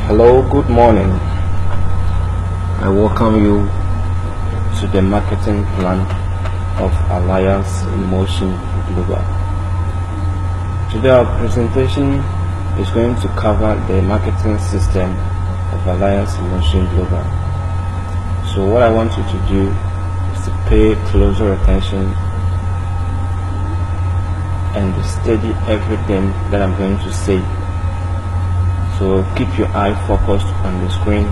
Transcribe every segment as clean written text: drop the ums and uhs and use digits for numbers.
Hello, good morning. I welcome you to the marketing plan of Alliance in Motion Global. Today our presentation is going to cover the marketing system of Alliance in Motion Global. So what I want you to do is to pay closer attention and study everything that I'm going to say. So keep your eye focused on the screen,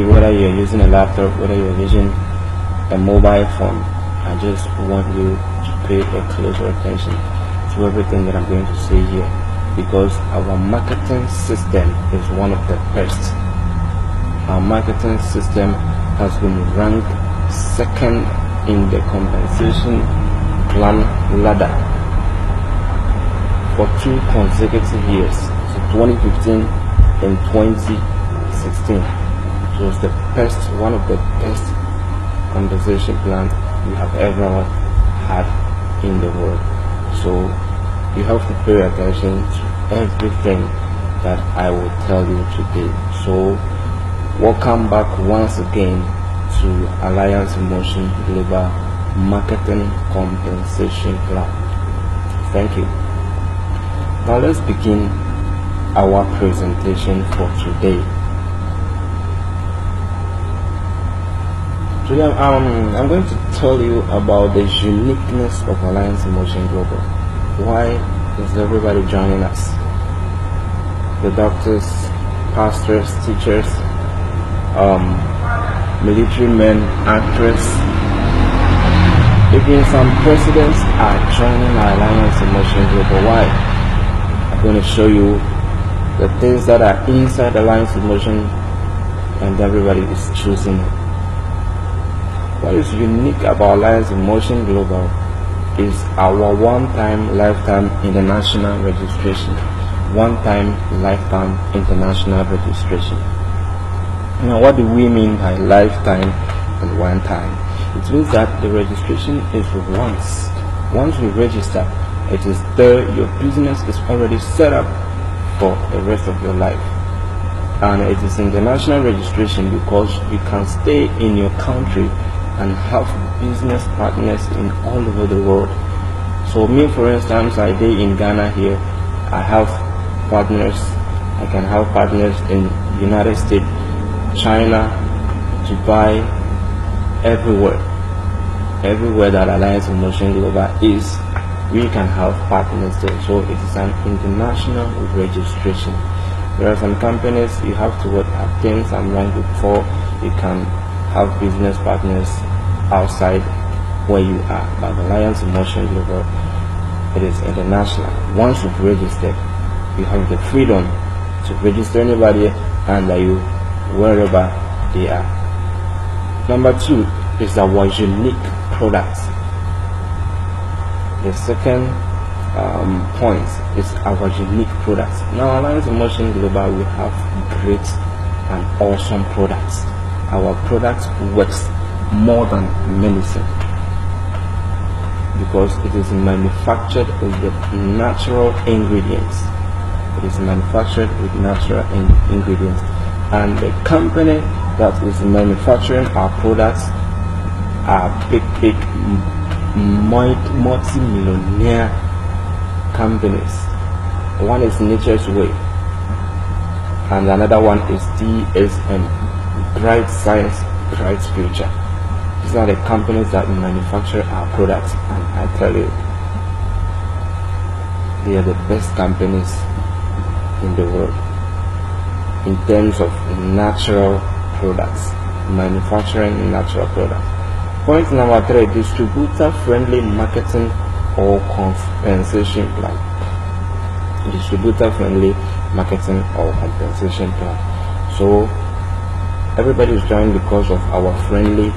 whether you're using a laptop, whether you're using a mobile phone. I just want you to pay a closer attention to everything that I'm going to say here, because our marketing system is one of the best. Our marketing system has been ranked second in the compensation plan ladder for 2 consecutive years. 2015 and 2016. It was the best, one of the best compensation plans we have ever had in the world. So you have to pay attention to everything that I will tell you today. So welcome back once again to Alliance in Motion Global Marketing Compensation Plan. Thank you. Now let's begin our presentation for today. Today I'm going to tell you about the uniqueness of Alliance in Motion Global. Why is everybody joining us? The doctors, pastors, teachers, military men, actors, even some presidents are joining our Alliance in Motion Global. Why? I'm going to show you the things that are inside Alliance in Motion, and everybody is choosing it. What is unique about Alliance in Motion Global is our one-time lifetime international registration. One-time lifetime international registration. Now, what do we mean by lifetime and one time? It means that the registration is once. Once we register, it is there. Your business is already set up for the rest of your life, and it is international registration because you can stay in your country and have business partners in all over the world. So me, for instance, I stay in Ghana here. I have partners. I can have partners in United States, China, Dubai, everywhere that Alliance in Motion Global is, we can have partners there. So it is an international registration. There are some companies you have to obtain some rank before you can have business partners outside where you are. But Alliance in Motion Global, it is international. Once you've registered, you have the freedom to register anybody under you wherever they are. Number 2 is our unique products. The second point is our unique products. Now, Alliance in Motion Global, we have great and awesome products. Our products works more than medicine because it is manufactured with the natural ingredients. It is manufactured with natural ingredients, and the company that is manufacturing our products are big multi-millionaire companies. One is Nature's Way, and another one is DSM, Bright Science, Bright Future. These are the companies that manufacture our products, and I tell you, they are the best companies in the world in terms of natural products, manufacturing natural products. Point number 3, distributor-friendly marketing or compensation plan. Distributor-friendly marketing or compensation plan. So everybody is joining because of our friendly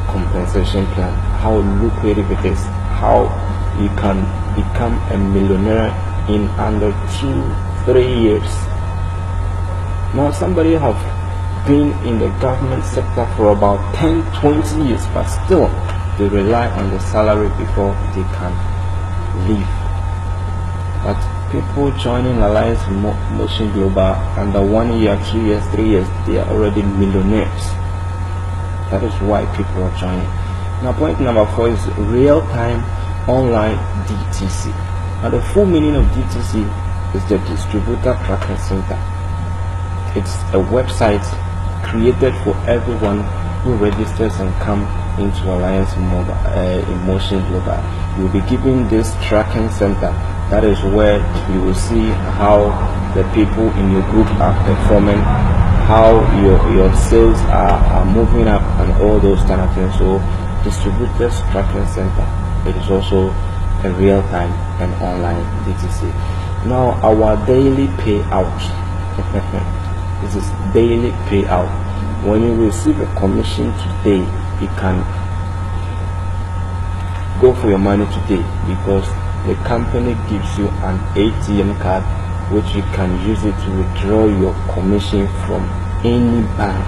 compensation plan. How lucrative it is. How you can become a millionaire in under 2-3 years. Now, somebody have been in the government sector for about 10-20 years, but still they rely on the salary before they can live. But people joining Alliance Motion Global under 1 year, 2 years, 3 years, they are already millionaires. That is why people are joining. Now, point number 4 is real-time online DTC. Now, the full meaning of DTC is the Distributor Tracking Center. It's a website created for everyone who registers and come into Alliance Motion Global. You'll be given this tracking center. That is where you will see how the people in your group are performing, how your sales are moving up, and all those kind of things. So Distributors Tracking Center, it is also a real-time and online DTC. Now, our daily payout. This is daily payout. When you receive a commission today, you can go for your money today, because the company gives you an ATM card which you can use it to withdraw your commission from any bank.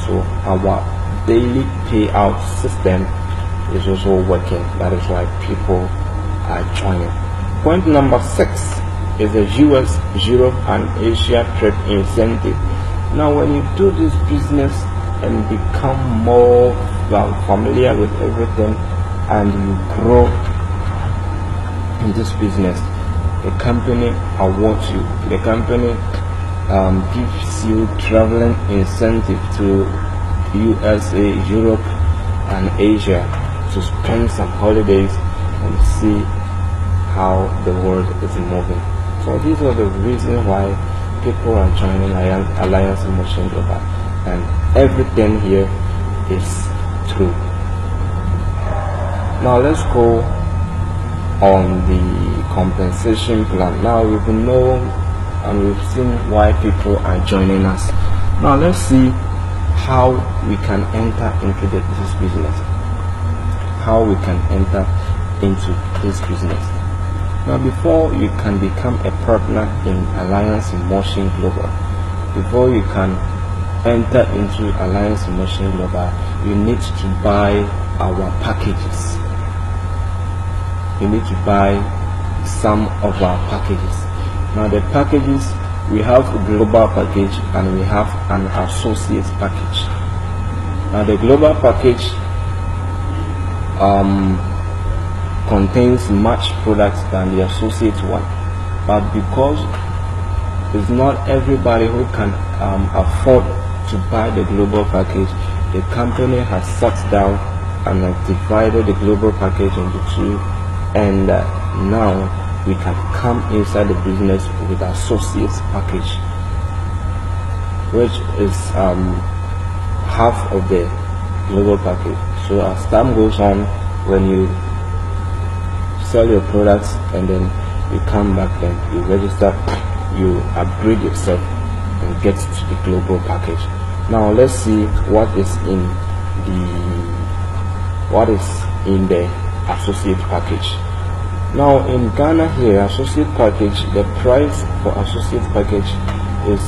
So our daily payout system is also working. That is why people are joining. Point number 6 is the US, Europe and Asia trade incentive. Now, when you do this business and become more familiar with everything, and you grow in this business, the company awards you. The company gives you traveling incentive to USA, Europe and Asia to spend some holidays and see how the world is moving. So these are the reasons why people are joining Alliance Motion Global, and everything here is true. Now let's go on the compensation plan. Now we've known and we've seen why people are joining us. Now let's see how we can enter into this business. How we can enter into this business. Now, before you can become a partner in Alliance Motion Global, before you can enter into Alliance Motion Global, you need to buy our packages. You need to buy some of our packages. Now, the packages, we have a global package and we have an associate package. Now, the global package contains much products than the associate one, but because it's not everybody who can afford to buy the global package, the company has sat down and has divided the global package into two, and now we can come inside the business with associates package, which is half of the global package. So as time goes on, when you sell your products and then you come back and you register, you upgrade yourself and get to the global package. Now let's see what is in the associate package. Now in Ghana here, associate package, the price for associate package is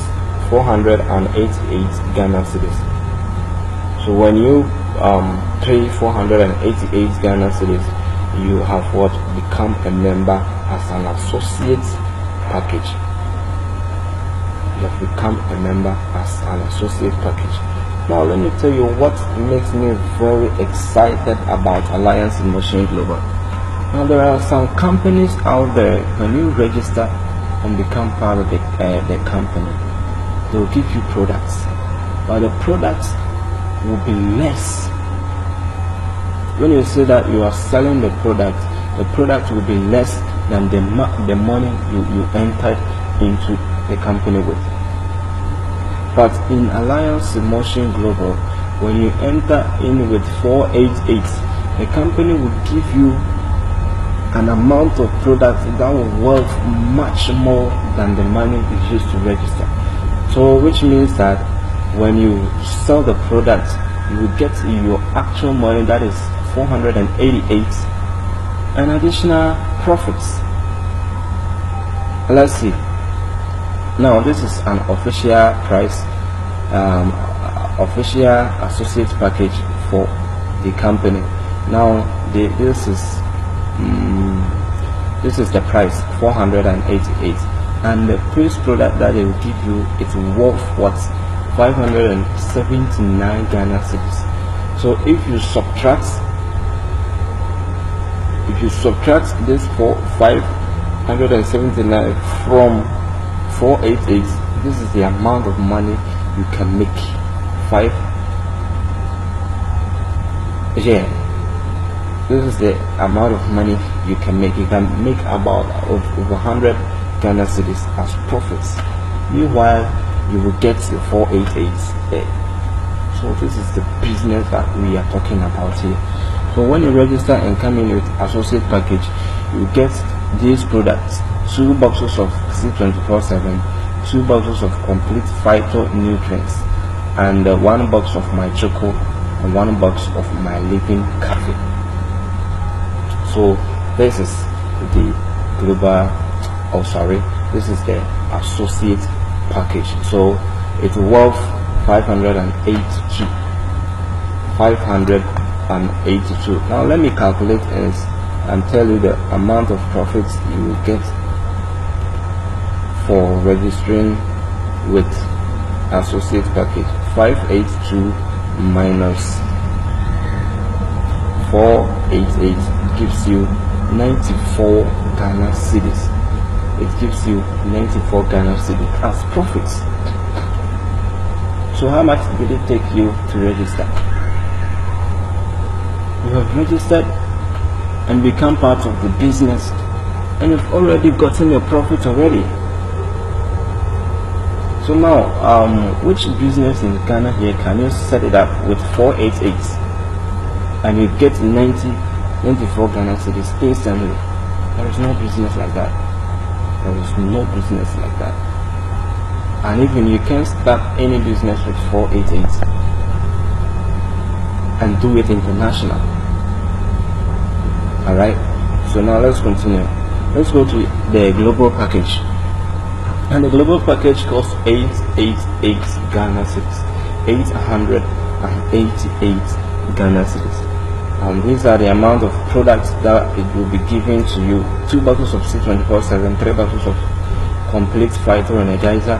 488 Ghana cedis. So when you pay 488 Ghana cedis, you have what become a member as an associate package. You have become a member as an associate package. Now let me tell you what makes me very excited about Alliance Motion Global. Now there are some companies out there, when you register and become part of the company, they will give you products, but the products will be less. When you say that you are selling the product will be less than the money you entered into the company with. But in Alliance Motion Global, when you enter in with 488, the company will give you an amount of products that will worth much more than the money you used to register. So which means that when you sell the product, you will get your actual money, that is 488, and additional profits. Let's see. Now this is an official price, official associate package for the company. Now this is This is the price, 488, and the first product that they will give you, it's worth what, 579 Ghana cedis. So if you subtract this 579 from 488, this is the amount of money you can make. This is the amount of money you can make. You can make about over 100 Ghana cedis as profits. Meanwhile, you will get the 488 there. So this is the business that we are talking about here. So when you register and come in with associate package, you get these products: 2 boxes of C24/7, 2 boxes of complete phyto nutrients, and 1 box of my choco, and 1 box of my living coffee. So this is the global, this is the associate package. So it's worth 582. Now let me calculate and tell you the amount of profits you will get for registering with associate package. 582 minus 488 gives you 94 Ghana cedis. It gives you 94 Ghana cedis as profits. So how much did it take you to register? You have registered and become part of the business, and you've already gotten your profit already. So now, which business in Ghana here can you set it up with 488 and you get 94 Ghana cedis instantly? There is no business like that. There is no business like that. And even you can start any business with 488 and do it international. Alright, so now let's continue. Let's go to the global package. And the global package costs 888 Ghana cedis. 888 Ghana cedis. And these are the amount of products that it will be given to you: 2 bottles of C24/7, 3 bottles of complete phyto energizer,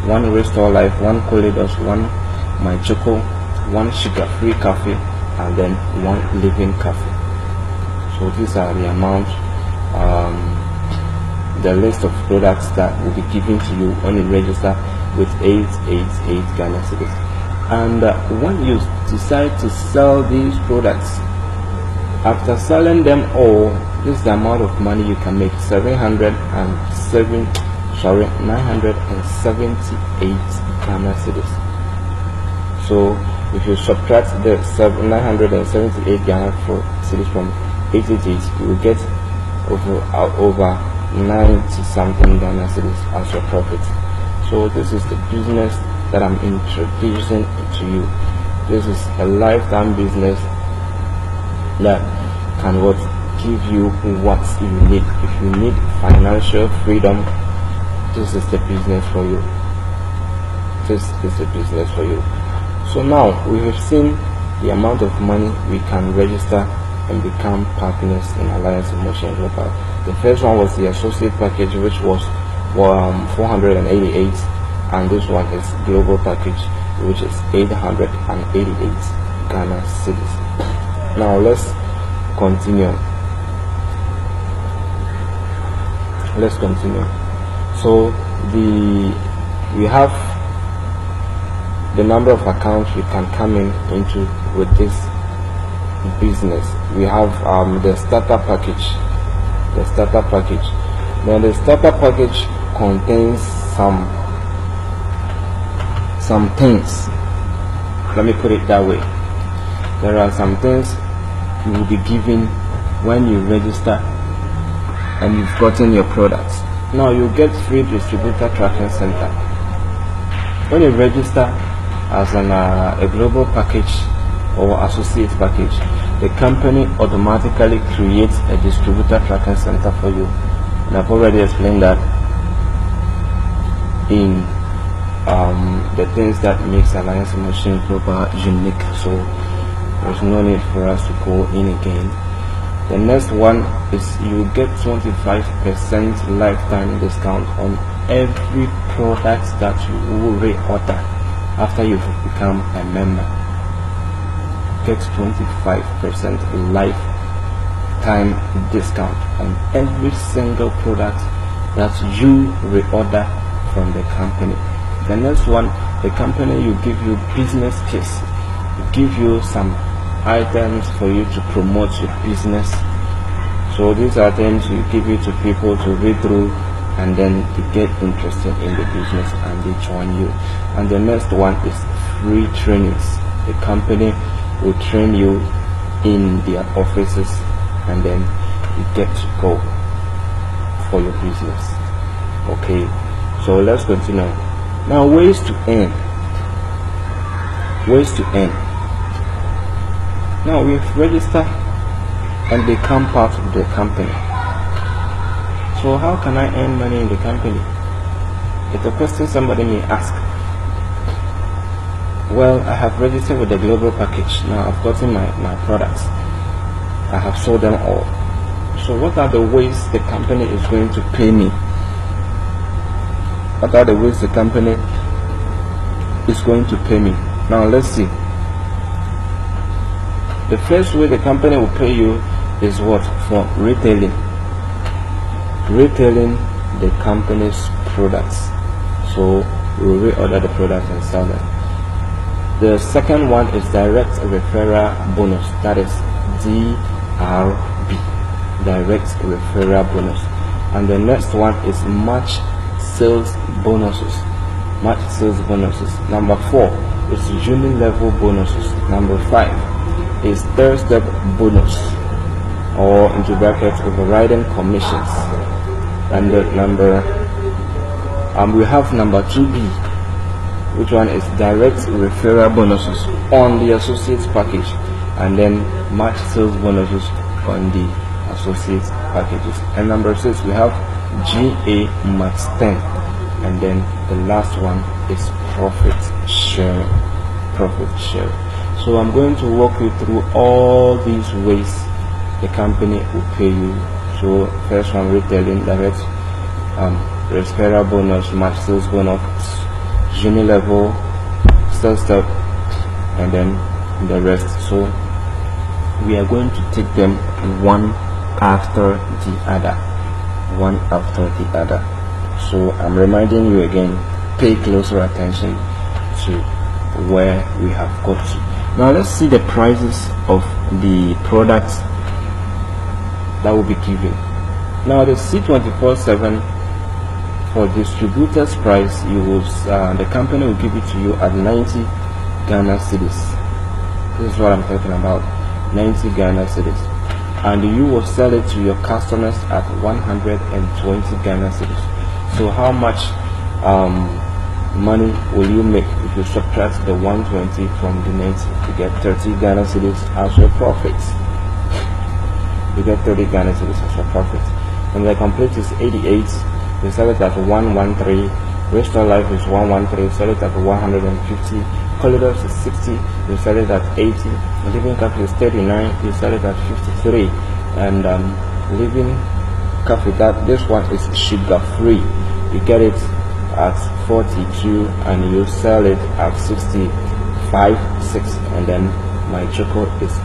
1 Restore Life, 1 Colidos, 1 My Choco, 1 sugar-free coffee, and then 1 living coffee. So these are the amount, the list of products that will be given to you when you register with 888 Ghana cedis. And when you decide to sell these products, after selling them all, this is the amount of money you can make: 978 Ghana cedis. So if you subtract the 978 Ghana cedis from 888, you will get over 90 something Ghana cedis as your profit. So this is the business that I'm introducing to you. This is a lifetime business that can give you what you need. If you need financial freedom, this is the business for you. This is the business for you. So now we have seen the amount of money we can register and become partners in Alliance Emotion Global. The first one was the associate package, which was 488, and this one is global package, which is 888 Ghana cedis. Now let's continue. So we have the number of accounts you can come into with this business. We have the starter package. Now the starter package contains some things. Let me put it that way. There are some things you will be given when you register and you've gotten your products. Now you get free distributor tracking center. When you register as a global package or associate package, the company automatically creates a distributor tracking center for you. And I've already explained that in the things that makes Alliance Emotion Global unique. So there's no need for us to go in again. The next one is you get 25% lifetime discount on every product that you will reorder after you've become a member. Get 25% lifetime discount on every single product that you reorder from the company. The next one, the company will give you business case, give you some items for you to promote your business. So these are things you give it to people to read through, and then they get interested in the business and they join you. And the next one is free trainings. The company will train you in their offices, and then you get to go for your business. Okay, so let's continue. Now, ways to earn. Now we've registered and become part of the company. So how can I earn money in the company? It's a question somebody may ask. Well, I have registered with the global package. Now I've gotten my products. I have sold them all. So what are the ways the company is going to pay me? What are the ways the company is going to pay me? Now let's see. The first way the company will pay you is what? For retailing the company's products. So we will reorder the products and sell them. The second one is direct referral bonus, that is DRB, direct referral bonus. And the next one is match sales bonuses. Number 4 is unilevel bonuses. Number 5 is third step bonus, or into brackets overriding commissions. And the we have number 2B, which one is direct referral bonuses on the associates package, and then match sales bonuses on the associates packages. And number 6, we have GA Max 10, and then the last one is profit sharing. So I'm going to walk you through all these ways the company will pay you. So first one, retailing, direct referral bonus, match sales bonus, unilevel, sales step, and then the rest. So we are going to take them one after the other. So I'm reminding you again, pay closer attention to where we have got to. Now let's see the prices of the products that will be given. Now the C24/7 for distributors price, you will the company will give it to you at 90 Ghana cedis. This is what I'm talking about, 90 Ghana cedis. And you will sell it to your customers at 120 Ghana cedis. So how much money will you make if you subtract the 120 from the 90? You get 30 Ghana cedis as your profit. You get 30 Ghana cedis as your profit. And the complete is 88. You sell it at 113. Restore Life is 113. Sell it at 150. Collidos is 60. You sell it at 80. Living Cafe is 39. You sell it at 53. And Living Cafe, that this one is sugar free. You get it at 42 and you sell it at 65.6. And then My Choco is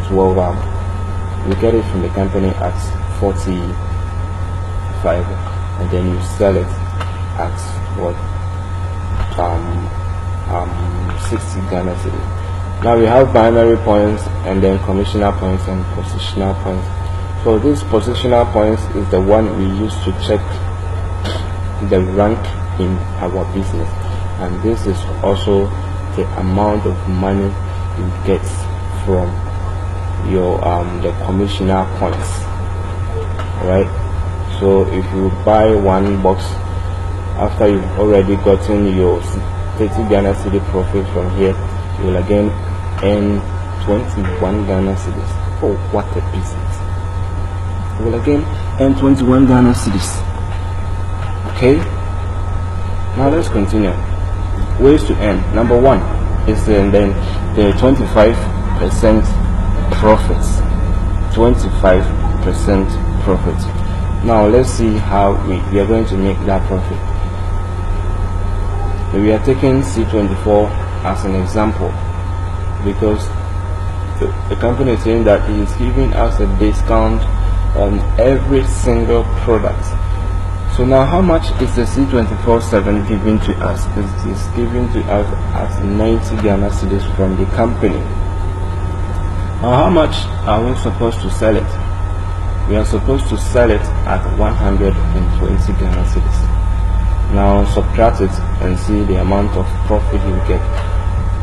12. You get it from the company at 45, and then you sell it at what? 60 Ghana cedi. Now we have binary points, and then commissioner points and positional points. So this positional points is the one we use to check the rank in our business, and this is also the amount of money you get from your the commissioner points. Right? So if you buy one box, after you've already gotten your 30 Ghana cedi profit from here, you will again earn 21 Ghana cedis. Oh, what a business! You will again earn 21 Ghana cedis. Okay, now let's continue. Ways to earn. Number 1 is then the 25% profits. 25% profit. Now let's see how we are going to make that profit. We are taking C24 as an example because the company is saying that it is giving us a discount on every single product. So now how much is the C24/7 giving to us? It is giving to us as 90 Ghana cedis from the company. Now how much are we supposed to sell it? We are supposed to sell it at 120 Ghana cedis. Now subtract it and see the amount of profit you get.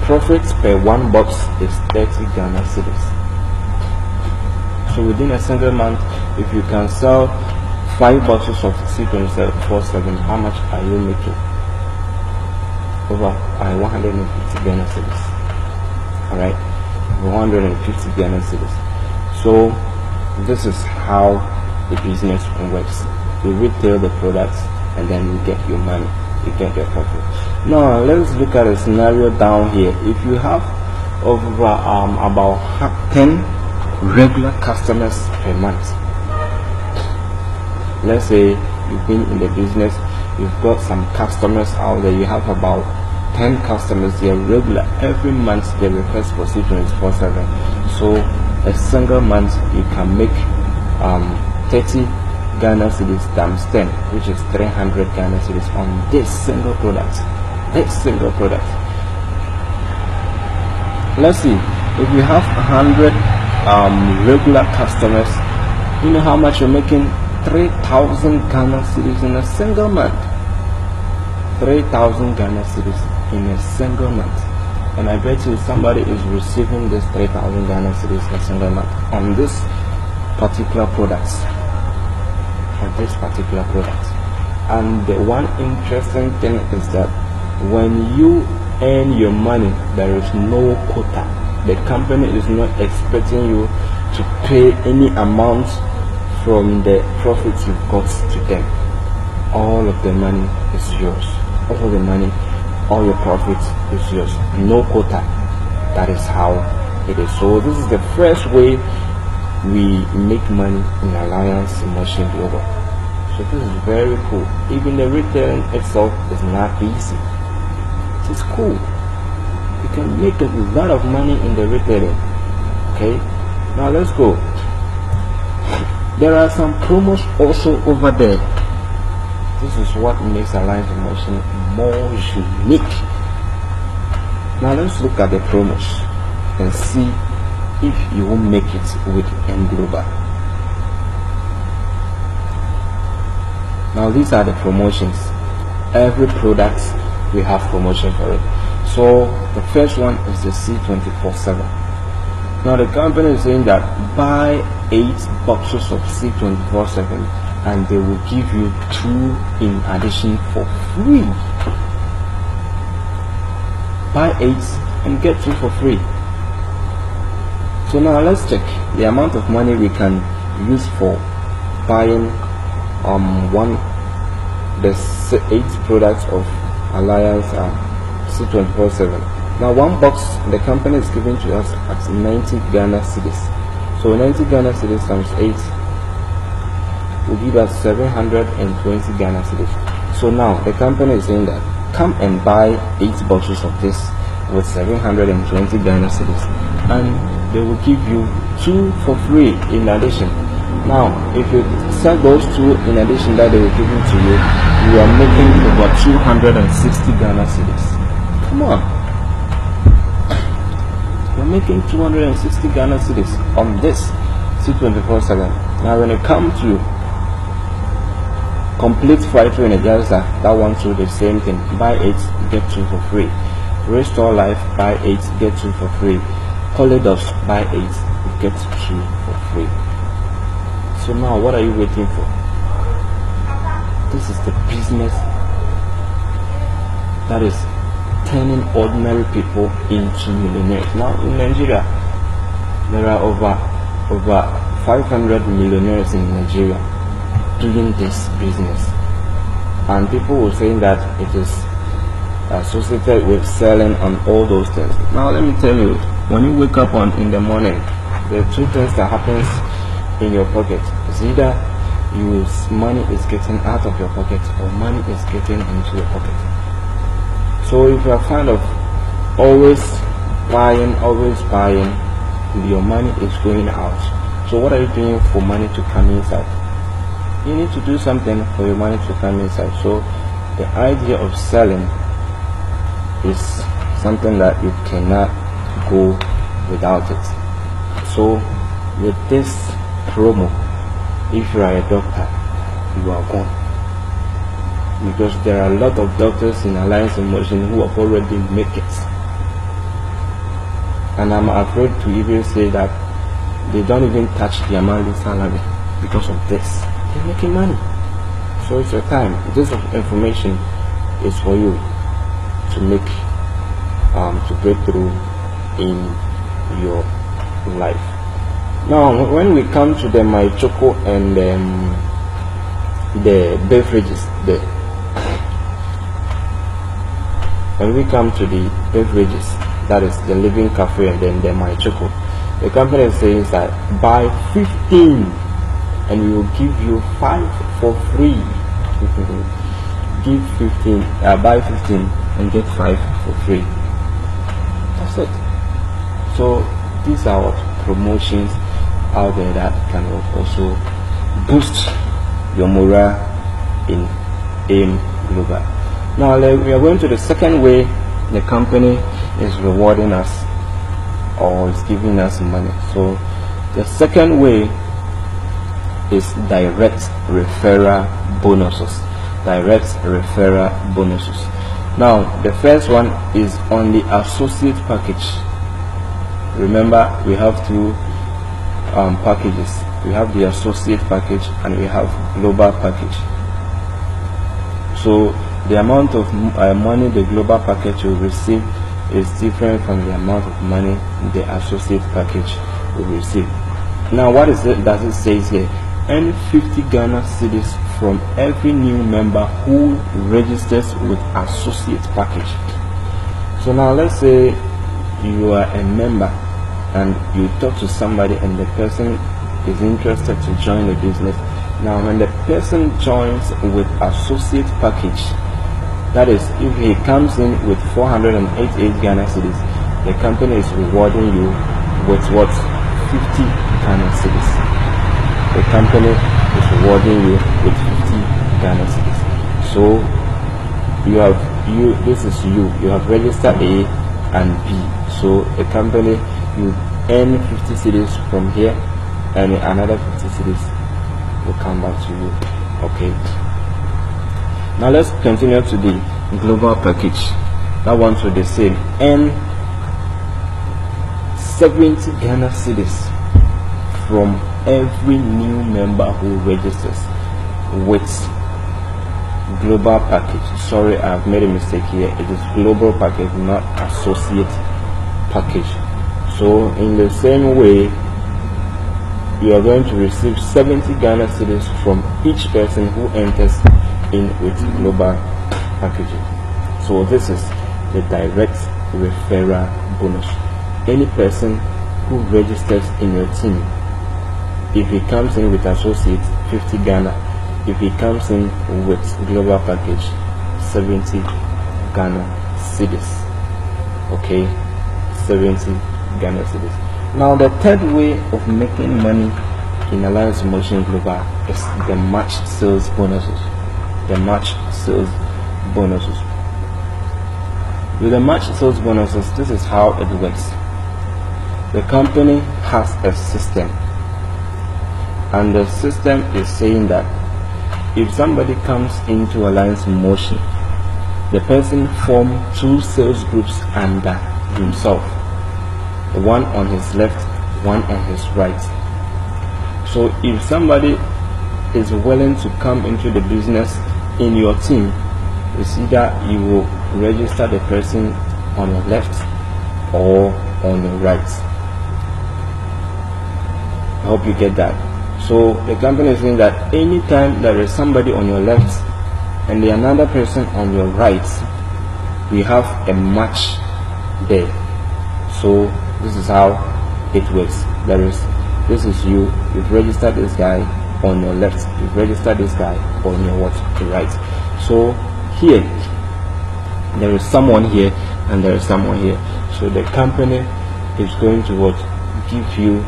Profit per one box is 30 Ghana cedis. So within a single month, if you can sell 5 boxes of C24/7, how much are you making? Over 150 Ghana cedis. Alright, 150 Ghana cedis. So this is how the business works. You retail the products and then you get your money, you get your profit. Now let's look at a scenario down here. If you have over about 10 regular customers per month, let's say you've been in the business, you've got some customers out there, you have about 10 customers, they are regular, every month they request for C24/7. So a single month you can make 30 Ghana cedis times 10, which is 300 Ghana cedis on this single product. Let's see, if you have 100 regular customers, you know how much you're making? 3,000 Ghana cedis in a single month. 3,000 Ghana cedis in a single month. And I bet you somebody is receiving this 3,000 Ghana cedis in a single month on this particular product. And the one interesting thing is that when you earn your money, there is no quota. The company is not expecting you to pay any amount from the profits you've got to them. All of the money is yours. All the money, all your profits is yours. No quota. That is how it is. So this is the first way we make money in Alliance Motion Global. So this is very cool. Even the retailing itself is not easy. It's cool. You can make a lot of money in the retailing. Okay, now let's go. There are some promos also over there. This is what makes Alliance Motion more unique. Now let's look at the promos and see if you will make it with M Global. Now these are the promotions. Every product we have promotion for it. So the first one is the C24/7. Now the company is saying that buy 8 boxes of C24/7 and they will give you 2 in addition for free. Buy 8 and get 2 for free. So now let's check the amount of money we can use for buying the 8 products of Alliance C24/7. Now one box the company is giving to us at 90 Ghana cedis. So 90 Ghana cedis times 8 will give us 720 Ghana cedis. So now the company is saying that come and buy 8 boxes of this with 720 Ghana cedis and they will give you 2 for free in addition. Now if you sell those 2 in addition that they will give it to you, you are making over 260 Ghana cedis. Come on, you're making 260 Ghana cedis on this C24/7. Now when it comes to complete fried energizer, that one too the same thing. Buy 8 get 2 for free. Restore Life, buy 8 get 2 for free. Holidays, buy 8 get 2 for free. So now what are you waiting for? This is the business that is turning ordinary people into millionaires. Now in Nigeria, there are over 500 millionaires in Nigeria doing this business, and people were saying that it is associated with selling on all those things. Now let me tell you, when you wake up in the morning, the 2 things that happens in your pocket. It's either money is getting out of your pocket or money is getting into your pocket. So if you are fond of always buying, your money is going out. So what are you doing for money to come inside? You need to do something for your money to come inside. So the idea of selling is something that you cannot go without it. So with this promo, if you are a doctor, you are gone, because there are a lot of doctors in Alliance in Motion who have already made it, and I'm afraid to even say that they don't even touch their monthly salary because of this. They're making money. So it's your time. This information is for you to make to break through in your life. Now when we come to the MyChoco and the beverages, when we come to the beverages, that is the Living Cafe and then the MyChoco, the company says that buy 15 and we will give you 5 for free. Give 15, buy 15 and get 5 for free. That's it. So these are promotions out there that can also boost your morale in AIM Global. Now we are going to the second way the company is rewarding us or is giving us money. So the second way is direct referral bonuses. Direct referral bonuses. Now the first one is on the associate package. Remember, we have two packages. We have the associate package and we have global package. So the amount of money the global package will receive is different from the amount of money the associate package will receive. Now what is it that it says here? Earn 50 Ghana cedis from every new member who registers with associate package. So now let's say you are a member and you talk to somebody and the person is interested to join the business. Now when the person joins with associate package, that is, if he comes in with 488 Ghana cedis, the company is rewarding you with what? 50 Ghana cedis. The company is rewarding you with 50 Ghana cedis. So you have registered A and B. So the company, you earn 50 cedis from here and another 50 cedis will come back to you. Okay. Now let's continue to the global package. That one to the same. Earn 70 Ghana cedis from every new member who registers with global package. Sorry, I've made a mistake here. It is global package, not associate package. So in the same way, you are going to receive 70 Ghana cedis from each person who enters in with global packaging. So this is the direct referral bonus. Any person who registers in your team, if he comes in with associates, 50 Ghana. If he comes in with global package, 70 Ghana cedis. Okay, 70 Ghana cedis. Now the third way of making money in Alliance Motion Global is the match sales bonuses. The match sales bonuses. With the match sales bonuses, this is how it works. The company has a system, and the system is saying that if somebody comes into Alliance Motion, the person forms two sales groups under himself, one on his left, one on his right. So if somebody is willing to come into the business in your team, it's either you will register the person on your left or on your right. I hope you get that. So the company is saying that anytime there is somebody on your left and another person on your right, we have a match there. So this is how it works. There is This is you. You've registered this guy on your left. You've registered this guy on your what? The right. So here there is someone here and there is someone here. So the company is going to what? Give you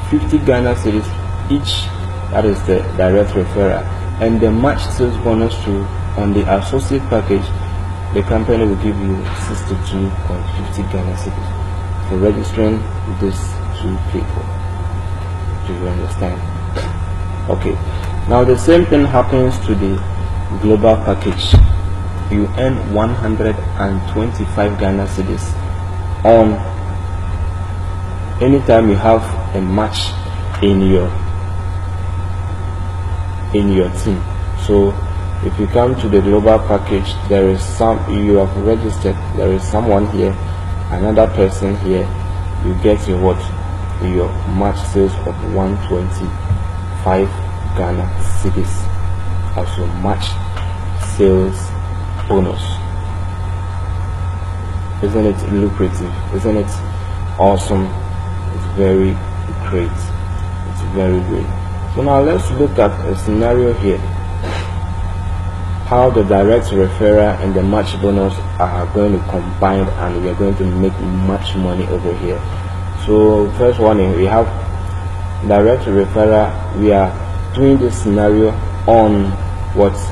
50 Ghana cedis each. That is the direct referral, and the match sales bonus too on the associate package. The company will give you 62.50 Ghana cedis for registering these two people. Do you understand? Okay. Now the same thing happens to the global package. You earn 125 Ghana cedis on anytime you have a match in your team. So if you come to the global package, there is you have registered, there is someone here, another person here, you get your what? Your match sales of 125 Ghana cedis as your match sales bonus. Isn't it lucrative? Isn't it awesome? It's very great. It's very great. So now let's look at a scenario here, how the direct referral and the match bonus are going to combine, and we are going to make much money over here. So first one, we have direct referral. We are doing this scenario on what's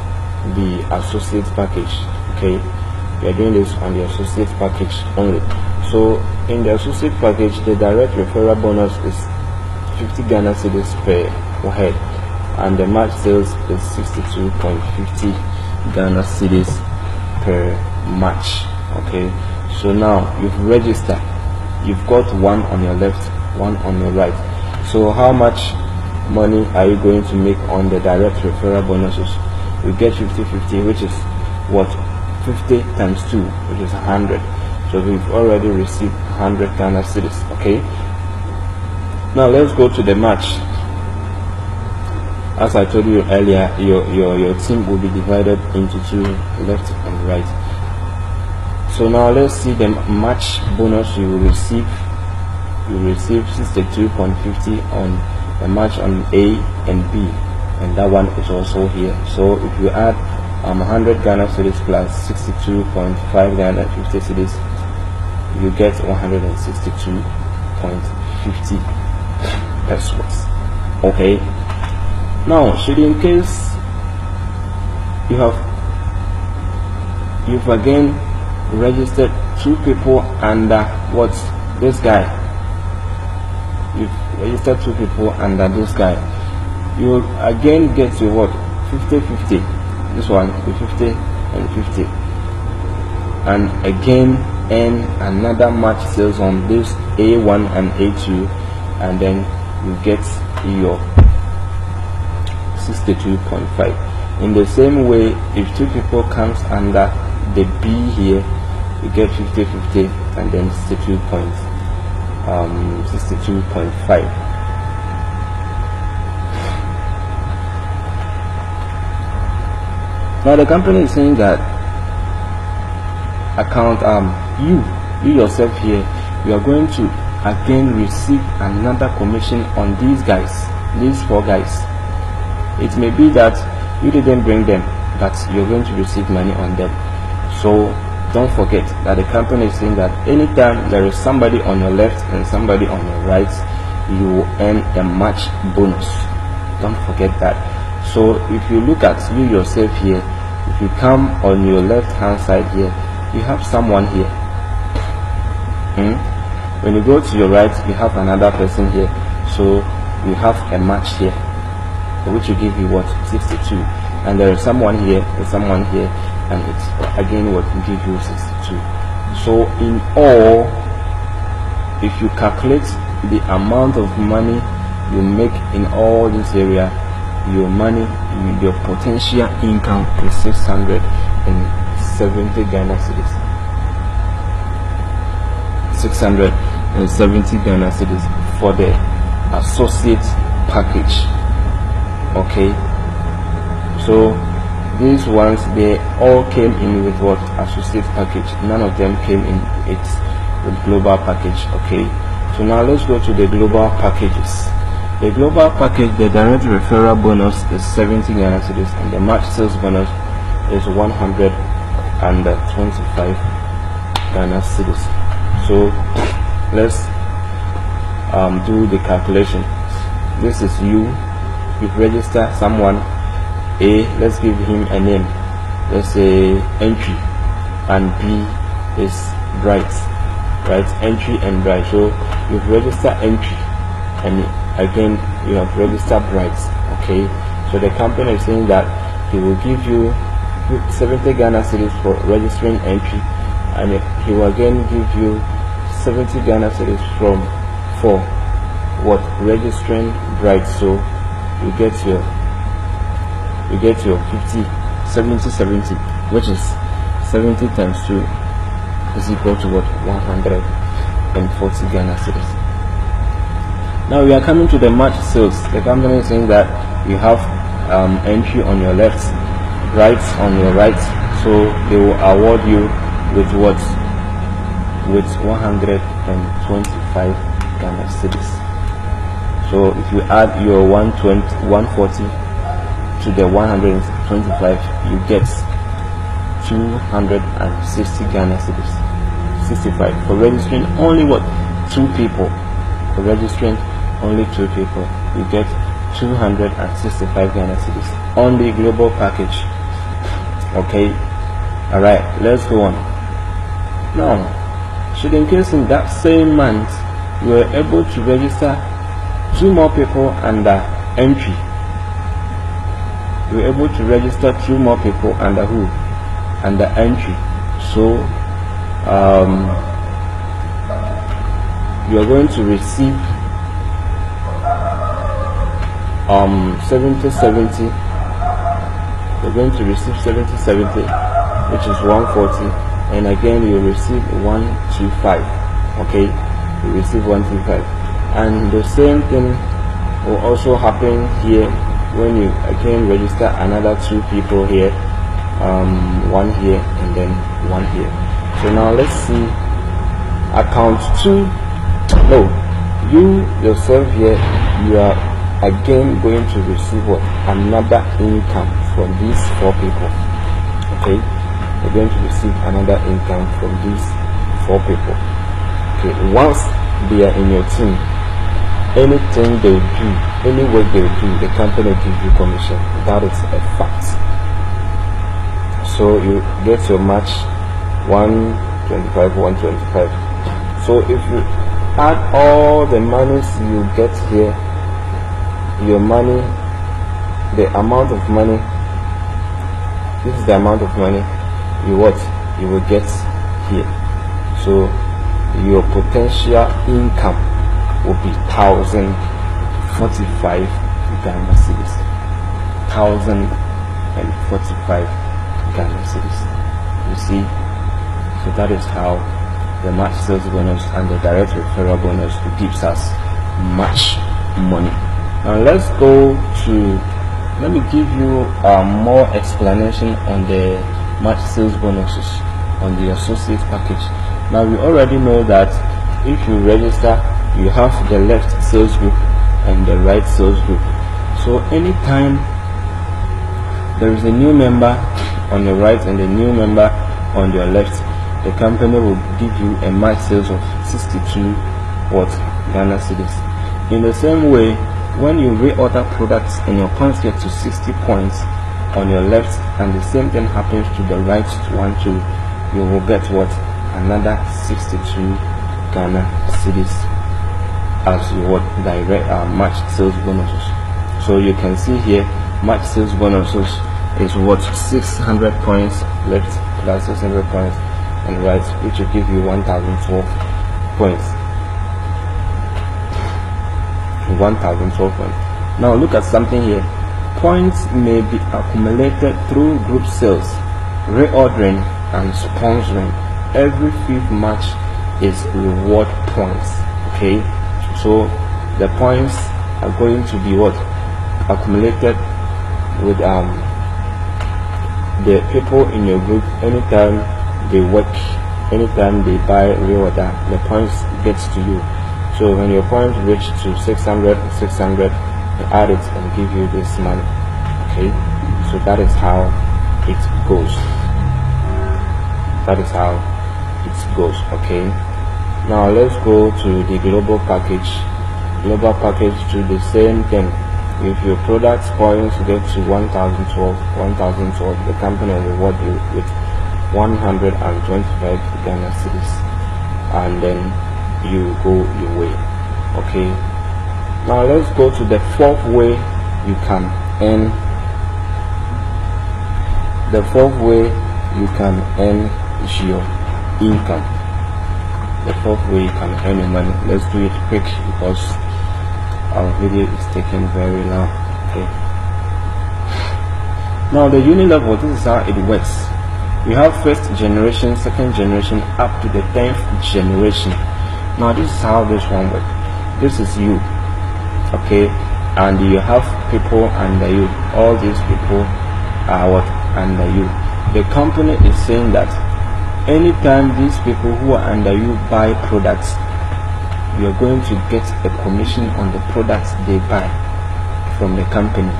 the associate package. Okay, we are doing this on the associate package only. So in the associate package, the direct referral bonus is 50 Ghana cedis per head, and the match sales is 62.50 Ghana cedis per match. Okay, so now you've registered, you've got one on your left, one on your right. So how much money are you going to make on the direct referral bonuses? You get 50-50, which is what? 50 times 2, which is 100. So we've already received 100 Ghana cedis. Okay, now let's go to the match. As I told you earlier, your team will be divided into two, left and right. So now let's see the match bonus you will receive. You will receive 62.50 on the match on A and B, and that one is also here. So if you add 100 Ghana cedis plus 62.5 Ghana 50 cedis, you get 162.50 pesos. Okay. Now, should in case you've again registered two people under what's this guy, you've registered two people under this guy, you will again get to what? 50-50. This one with 50 and 50, and again earn another match sales on this A1 and A2, and then you get your 62.5. In the same way, if two people comes under the B here, you get 50-50 and then 62.5. Now the company is saying that account you yourself here, you are going to again receive another commission on these guys, these four guys. It may be that you didn't bring them, but you're going to receive money on them. So don't forget that the company is saying that anytime there is somebody on your left and somebody on your right, you will earn a match bonus. Don't forget that. So if you look at you yourself here, if you come on your left hand side here, you have someone here. When you go to your right, you have another person here. So you have a match here, which will give you what? 62. And there is someone here and someone here, and it's again what will give you 62. So in all, if you calculate the amount of money you make in all this area, your money, your potential income is 670 Ghana cedis. 670 Ghana cedis for the associate package. Okay, so these ones, they all came in with what? Associate package. None of them came in it with global package. Okay, so now let's go to the global packages. The global package, the direct referral bonus is 70 Ghana cedis, and the match sales bonus is 125 Ghana cedis. So let's do the calculation. This is you. You've registered someone A. Let's give him a name. Let's say Entry, and B is Bright. Right? Entry and Bright. So you've registered Entry, and again you have registered Bright. Okay. So the company is saying that he will give you 70 Ghana cedis for registering Entry, and he will again give you 70 Ghana cedis for what, registering Bright. So you get your 70, which is 70 times 2 is equal to what, 140 Ghana cedis. Now we are coming to the match sales. The company is saying that you have Entry on your left, Bright on your right, so they will award you with what, with 125 Ghana cedis. So if you add your 140 to the 125, you get 260 Ghana cedis. 65 for registering only what, 2 people. For registering only 2 people, you get 265 Ghana cedis on the global package. Okay, all right, let's go on. Now, should in case in that same month you were able to register 2 more people under Entry, you were able to register 2 more people under who? Under Entry. So you are going to receive 70. You're going to receive 70, which is 140, and again you receive 125. Okay, you receive 125, and the same thing will also happen here when you again register another 2 people here, 1 here and then 1 here. So now let's see account 2. No, you yourself here, you are again going to receive what, another income from these 4 people. Okay, you're going to receive another income from these 4 people. Okay, once they are in your team, anything they do, any work they do, the company will give you commission. That is a fact. So you get your match 125, 125. So if you add all the monies you get here, your money, the amount of money, this is the amount of money you will get here. So your potential income will be 1,045 Ghana cedis. 1,045 Ghana cedis. You see, so that is how the match sales bonus and the direct referral bonus gives us much money. Now let's go to, let me give you more explanation on the match sales bonuses on the associate package. Now we already know that if you register, you have the left sales group and the right sales group. So anytime there is a new member on your right and a new member on your left, the company will give you a match sales of 62 Ghana cedis. In the same way, when you reorder products and your points get to 60 points on your left, and the same thing happens to the right one too, you will get what, another 62 Ghana cedis as your direct match sales bonuses. So you can see here, match sales bonuses is what, 600 points left plus 600 points and right, which will give you 1,012 points. 1,012 points. Now look at something here. Points may be accumulated through group sales, reordering and sponsoring. Every 5th match is reward points. Okay, so the points are going to be what, accumulated with the people in your group. Anytime they work, anytime they buy reorder, the points gets to you. So when your point reach to 600, you add it and give you this money. Okay, so that is how it goes. That is how it goes. Okay, now let's go to the global package. Global package do the same thing. If your product points get to 1012, the company will reward you with 125 Ghana cedis, and then you go your way. Okay, now let's go to the fourth way you can earn. The fourth way you can earn is your income. The fourth way you can earn your money. Let's do it quick because our video is taking very long. Okay, now the Unilevel, this is how it works. We have first generation, second generation, up to the 10th generation. Now this is how this one works. This is you, okay, and you have people under you. All these people are what? Under you. The company is saying that anytime these people who are under you buy products, you are going to get a commission on the products they buy from the company.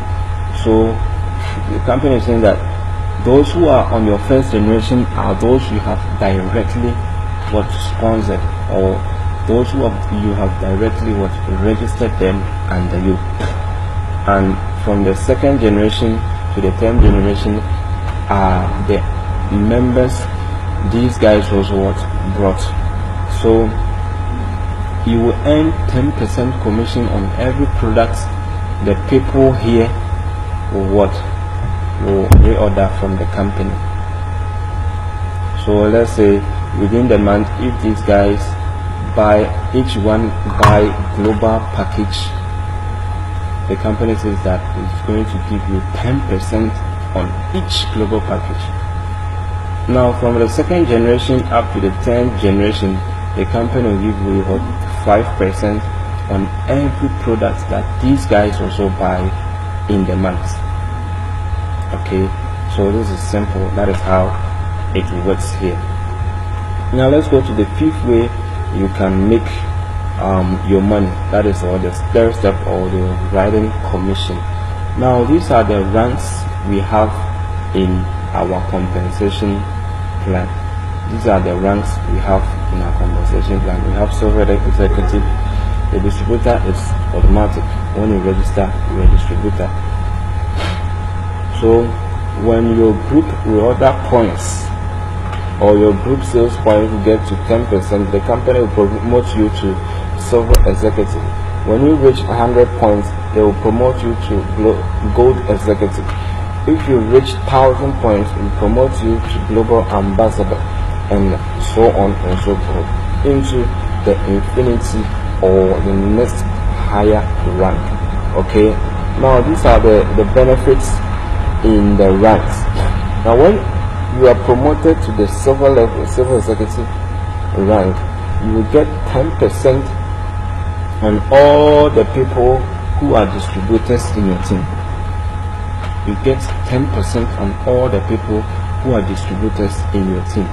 So the company is saying that those who are on your first generation are those you have directly what sponsored, or those who you have directly what registered them under you. And from the second generation to the 10th generation are the members these guys also what brought. So you will earn 10% commission on every product the people here will reorder from the company. So let's say within the month, if these guys each one buy global package, the company says that it's going to give you 10% on each global package. Now from the second generation up to the 10th generation, the company will give you 5% on every product that these guys also buy in the month. Okay, so this is simple. That is how it works here. Now let's go to the fifth way you can make your money. That is the third step, or the riding commission. Now these are the ranks we have in our compensation plan. These are the ranks we have in our compensation plan. We have silver executive. The distributor is automatic. When you register, you're a distributor. So when your group reorder points or your group sales points get to 10%, the company will promote you to silver executive. When you reach 100 points, they will promote you to gold executive. If you reach 1,000 points, it will promote you to global ambassador, and so on and so forth, into the infinity or the next higher rank. Okay, now these are the benefits in the ranks. Now when you are promoted to the silver level, silver executive rank, you will get 10% on all the people who are distributors in your team. You get 10% on all the people who are distributors in your team.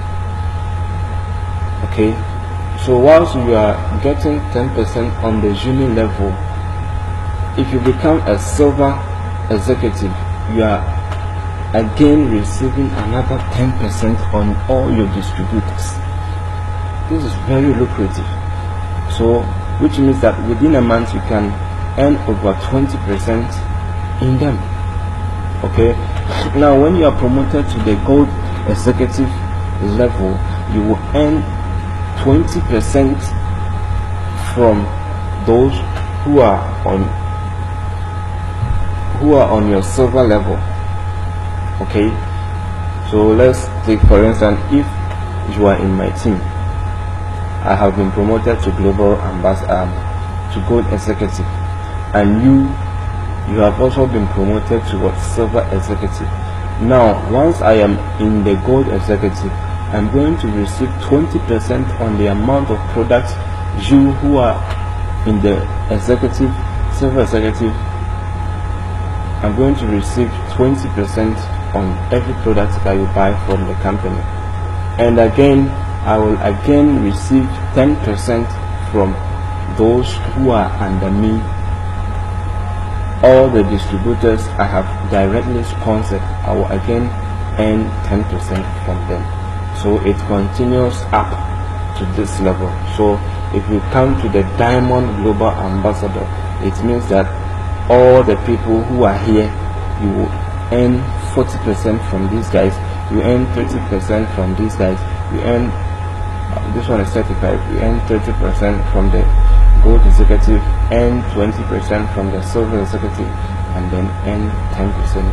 Okay, so whilst you are getting 10% on the junior level, if you become a silver executive, you are again receiving another 10% on all your distributors. This is very lucrative. So which means that within a month you can earn over 20% in them. Okay, now when you are promoted to the gold executive level, you will earn 20% from those who are on your silver level. Okay, so let's take for instance, if you are in my team, I have been promoted to global ambassador, to gold executive, and you have also been promoted to what, silver executive. Now once I am in the gold executive, I'm going to receive 20% on the amount of products you who are in the executive, silver executive, I'm going to receive 20% on every product that you buy from the company. And again, I will again receive 10% from those who are under me, all the distributors I have directly sponsored, I will again earn 10% from them. So it continues up to this level. So if you come to the Diamond Global Ambassador, it means that all the people who are here, you will earn 40% from these guys, you earn 30% from these guys, you earn this one is 35, you earn 30% from the Gold Executive, earn 20% from the Silver Executive, and then earn 10%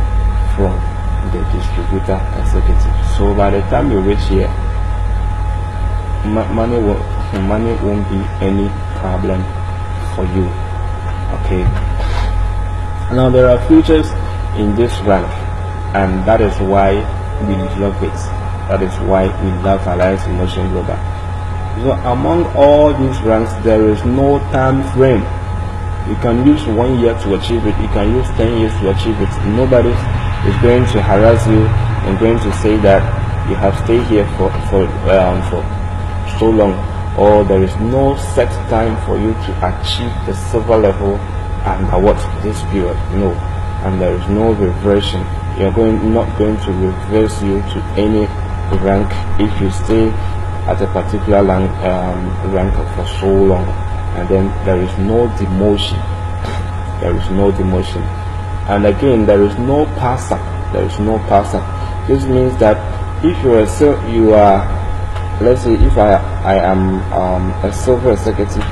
from the Distributor Executive. So by the time you reach here, money won't be any problem for you. Okay, now there are features in this rank, and that is why we love it. That is why we love Alliance in Motion Global. So among all these ranks, there is no time frame. You can use 1 year to achieve it, you can use 10 years to achieve it. Nobody is going to harass you and going to say that you have stayed here for so long, or there is no set time for you to achieve the silver level under what this period. No, and there is no reversion. You are not going to reverse you to any rank if you stay at a particular rank for so long, and then there is no demotion. There is no demotion, and again there is no pass up. There is no pass up. This means that if you are, let's say if I am a Silver Executive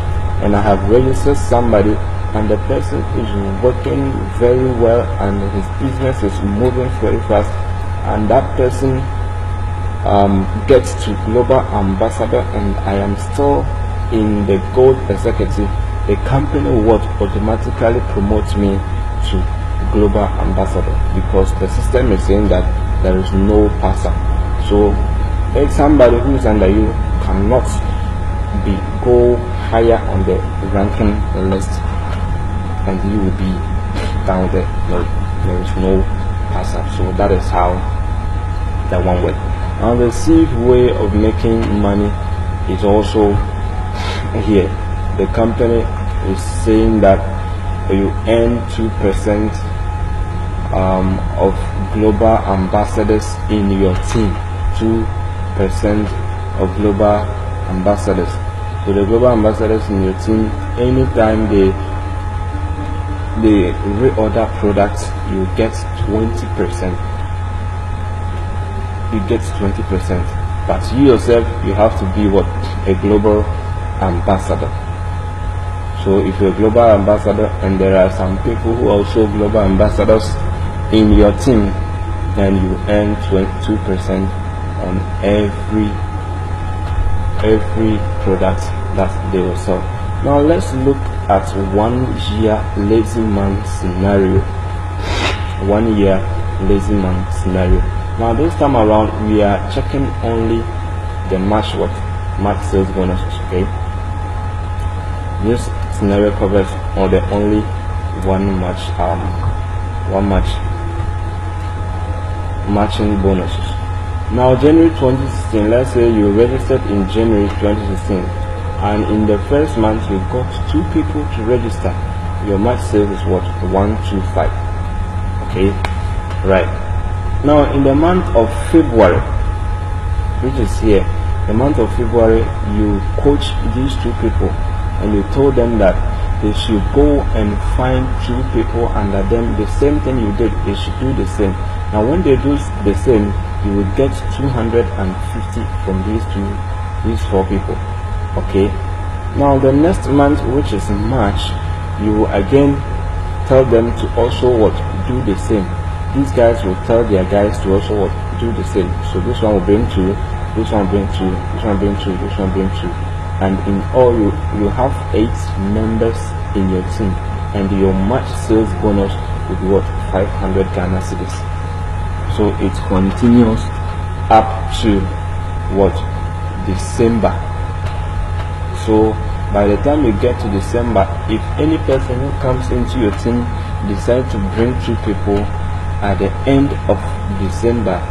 and I have registered somebody and the person is working very well and his business is moving very fast, and that person gets to Global Ambassador and I am still in the Gold Executive, the company will automatically promote me to Global Ambassador, because the system is saying that there is no pass-up. So if somebody who is under you cannot go higher on the ranking list, and you will be down there. No, there is no pass-up. So that is how that one works. Now the safe way of making money is also here. The company is saying that you earn 2% of global ambassadors in your team. 2% of global ambassadors. So the global ambassadors in your team, anytime they reorder products, you get 20%. You get 20%, but you yourself, you have to be what? A global ambassador. So if you're a global ambassador and there are some people who are also global ambassadors in your team, then you earn 22% on every product that they will sell. Now let's look at 1 year lazy man scenario. 1 year lazy man scenario. Now this time around we are checking only the March sales bonuses. Okay, this scenario covers only one matching bonuses. Now January 2016, let's say you registered in January 2016 and in the first month you got 2 people to register. Your match sales is what? 125. Okay, right. Now in the month of February, which is here, the month of February, you coach these 2 people and you told them that they should go and find 2 people under them, the same thing you did, they should do the same. Now when they do the same, you will get 250 from these 4 people. Okay, now the next month, which is March, you will again tell them to also do the same. These guys will tell their guys to also do the same. So this one will bring 2, this one will bring 2, this one will bring 2, this one will bring 2, and in all you have 8 members in your team, and your match sales bonus will be 500 Ghana cedis. So it continues up to December. So by the time you get to December, if any person who comes into your team decides to bring 2 people, at the end of December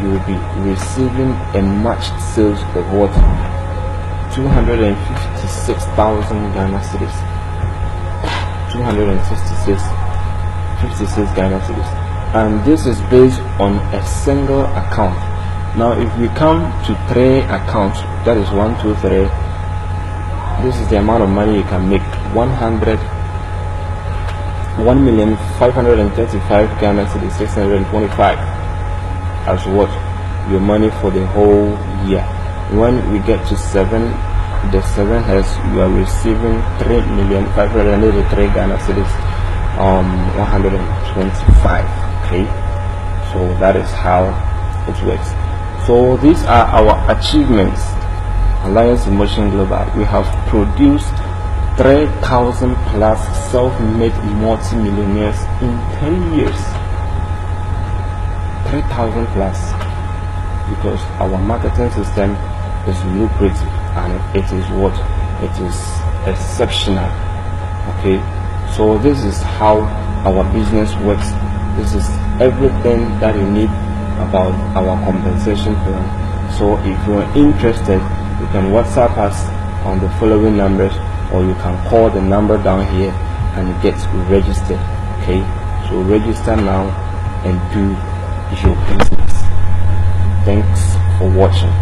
you will be receiving a matched sales of 256,000 Ghana cedis. 256 Ghana cedis, and this is based on a single account. Now if we come to 3 accounts, that is 1, 2, 3, this is the amount of money you can make. 1,535 Ghana cedis 625 as what your money for the whole year. When we get to 7, the 7 has, you are receiving 3,583 Ghana cedis 125. Okay, so that is how it works. So these are our achievements. Alliance in Motion Global, we have produced 3,000 plus self-made multi-millionaires in 10 years. 3,000 plus, because our marketing system is lucrative and it is what? It is exceptional. Okay, so this is how our business works. This is everything that you need about our compensation plan. So if you are interested, you can WhatsApp us on the following numbers, or you can call the number down here and get registered. Okay, so register now and do your business. Thanks for watching.